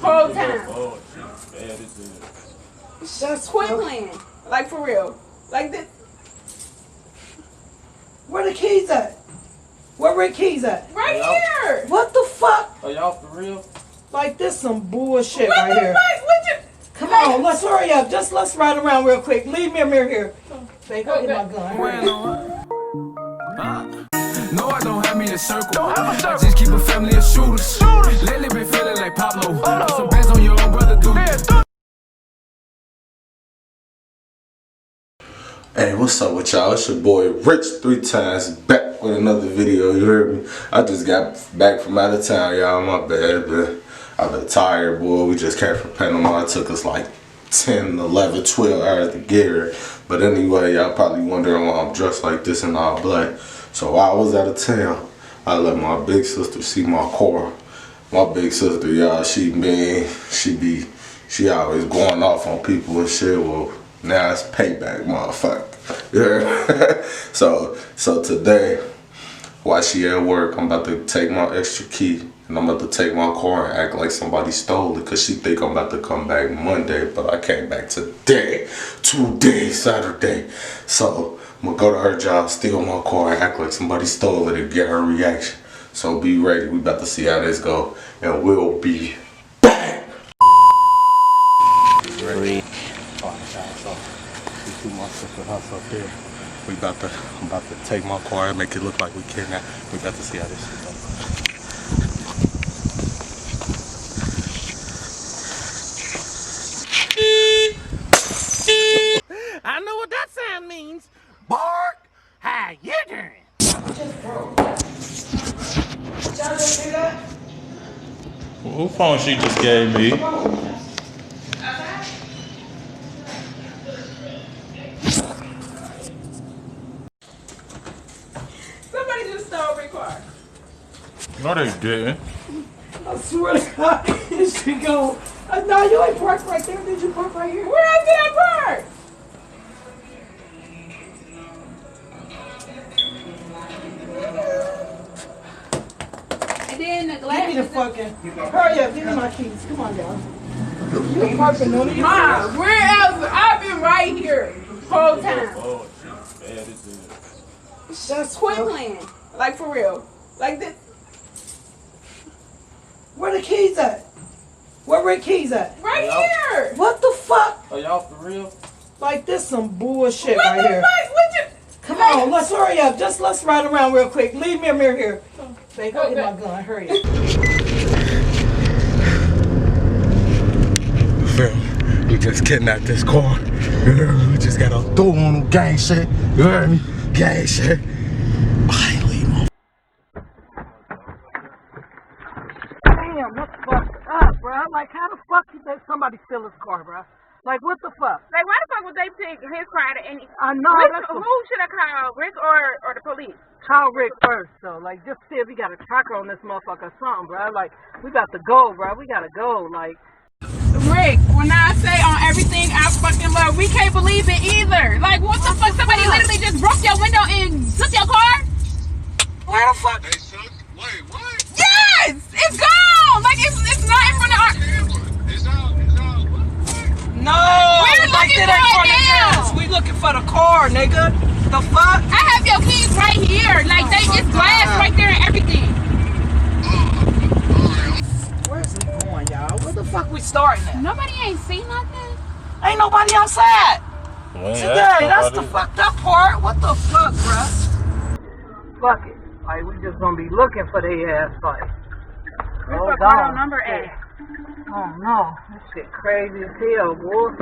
Whole time. Oh, she's bad as hell. Just quit playing. Like for real. Like this. Where the keys at? Where Rick keys at? Right here. What the fuck? Are y'all for real? Like this some bullshit What right the here. fuck? What you? Come on, let's hurry up. Just let's ride around real quick. Leave me a mirror here. Babe, go get my gun. No, I don't have me a circle. I just keep a family of shooters. Lately been feeling like Pablo. Some bands on your own brother, dude. Hey, what's up with y'all? It's your boy Rich 3 times back with another video. You heard me? I just got back from out of town, y'all. My bad, but I've been tired, boy. We just came from Panama. It took us like 10, 11, 12 hours to get here. But anyway, y'all probably wondering why I'm dressed like this in all black. So while I was out of town, I let my big sister see my car. My big sister, y'all, she always going off on people and shit. Well, now it's payback, motherfucker. Yeah. so today, while she at work, I'm about to take my extra key and I'm about to take my car and act like somebody stole it, cause she think I'm about to come back Monday, but I came back today, Saturday. So I'm gonna go to her job, steal my car, and act like somebody stole it and get her reaction. So be ready. We about to see how this go, and we'll be back. Ready. I'm about to take my car and make it look like we kidnapped. We about to see how this shit goes. I know what that sound means. Bark, how you doing? Who phone she just gave me? Somebody just stole Rick's car. No, they didn't. I swear to God, here she go. No, you ain't parked right there. Did you park right here? Where else did I park? And then the glass. Give me the fucking. Hurry up, give me my keys. Come on, y'all. You ain't parking none of your Mom, where else? I've been right here whole time. Oh, she's bad as hell. Just Quit playing. Like for real. Like this. Where the keys at? Where Rick keys at? Right here. What the fuck? Are y'all for real? Like this some bullshit What right the here. fuck? What you? Come on, let's hurry up. Just let's ride around real quick. Leave me a mirror here. Babe, go get my gun. Hurry up. We just kidnapped this car. We just got a throw on gang shit. You heard me? Gang shit. Damn, what the fuck up, bro? Like, how the fuck did somebody steal his car, bro? Like, what the fuck? Like, why the fuck would they take his car and I know. who should I call? Rick or the police? Call Rick first, though. Like, just see if we got a tracker on this motherfucker or something, bro. Like, we got to go, bro. We gotta go. Like, Rick, when I say on everything I fucking love, we can't believe it either. Like, what the fuck? Somebody literally just broke your window and took your car? where the fuck? Hey, son, wait, what? Yes! It's gone! Like, it's not in front of our... It's all, what? No! We're like looking that ain't for for it the now. gas. We looking for the car, nigga. The fuck? I have your keys right here. Like, it's glass right there and everything. Where's it going, y'all? Where the fuck we starting at? Nobody ain't seen nothing. Ain't nobody outside. Man, Today, that's the fucked up part. What the fuck, bruh? Fuck it. Like, we just gonna be looking for their ass, like. Where's the car number at? Oh no, this shit crazy as hell, boy.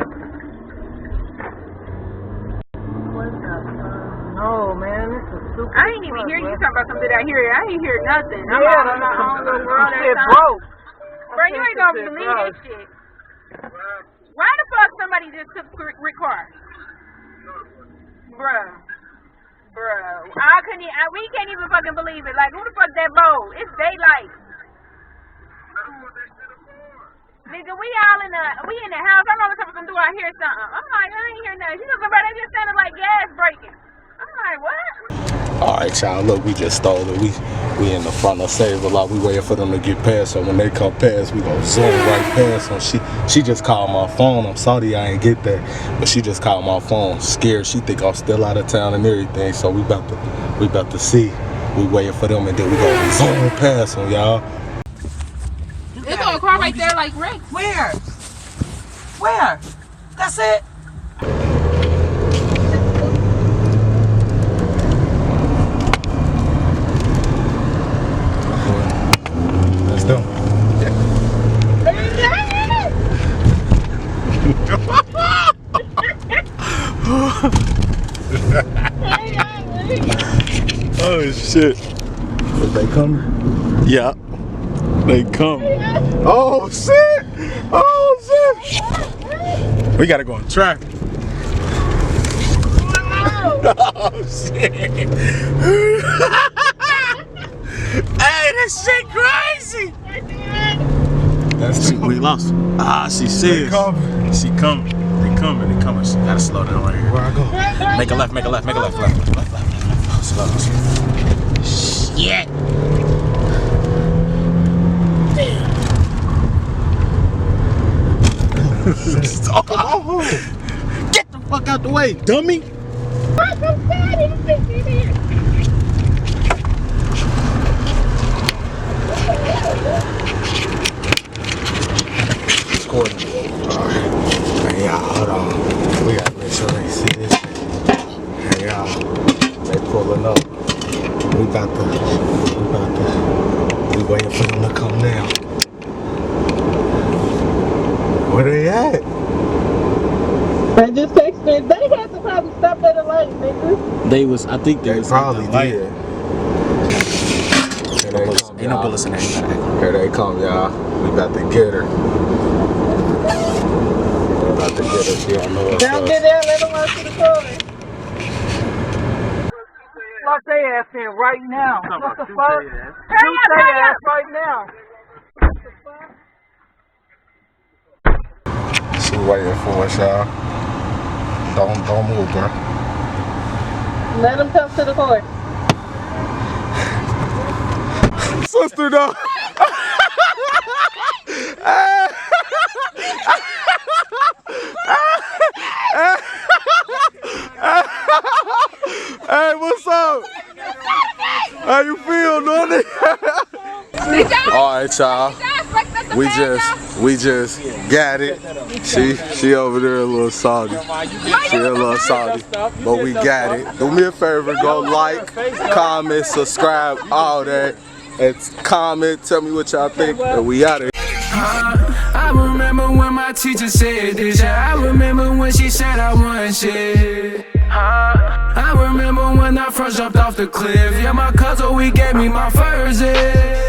What the fuck? No, man, this is super. I ain't even hear you talking about something I hear. I ain't hear nothing. I'm Yeah, out in my own little world. shit broke. Bro, you ain't gonna believe this shit. Why the fuck somebody just took Rick's car? Bruh. We can't even fucking believe it. Like, who the fuck that bold? It's daylight. Nigga, we in the house. I know what something do. I hear something. I'm like, I ain't hear nothing. She goes, bro, that just sounded like gas breaking. I'm like, what? Alright, y'all, look, we just stole it. We in the front of Save-A-Lot. We waiting for them to get past, so when they come past, we gonna zoom right past them. She just called my phone. I'm sorry I ain't get that, but she just called my phone, scared. She think I'm still out of town and everything, so we about to see. We waiting for them, and then we gonna zoom past them, y'all. There's a car right there, like Rick. Where? Where? That's it? That's them. Oh shit. They coming? Yeah. They coming. Oh shit! Oh shit! We gotta go on track. Oh shit! Hey, this shit crazy! That's we lost. Ah, she sees. She coming. They coming. They coming. She gotta slow down right here. Where I go? Make a left. Make a left. Make a left. Left. Slow. Shit. Oh, get the fuck out the way, dummy! Recording. Hey y'all, hold on. We gotta make sure they see this shit. Hey y'all, they pulling up. We waiting for them to come down. Where they at? I just texted. They had to probably stop at a light, nigga. They was, I think they was probably did. Ain't no bullets in there. Here they come, y'all. We about to get her. We about to get her. She don't know us. Don't get there, let them out to the car. Lock their ass in right now. What the fuck? Shoot their ass right now. She waiting for us, y'all. Don't move, bro. Let them come to the car. Sister, though. Hey, what's up? How you feel, Noni? Alright, y'all. We just got it. She over there a little salty. She a little salty. But we got it. Do me a favor, go like, comment, subscribe, all that. And comment, tell me what y'all think, and we out of here. I remember when my teacher said this, yeah. I remember when she said I want shit. I remember when I first jumped off the cliff. Yeah, my cousin, we gave me my first hit.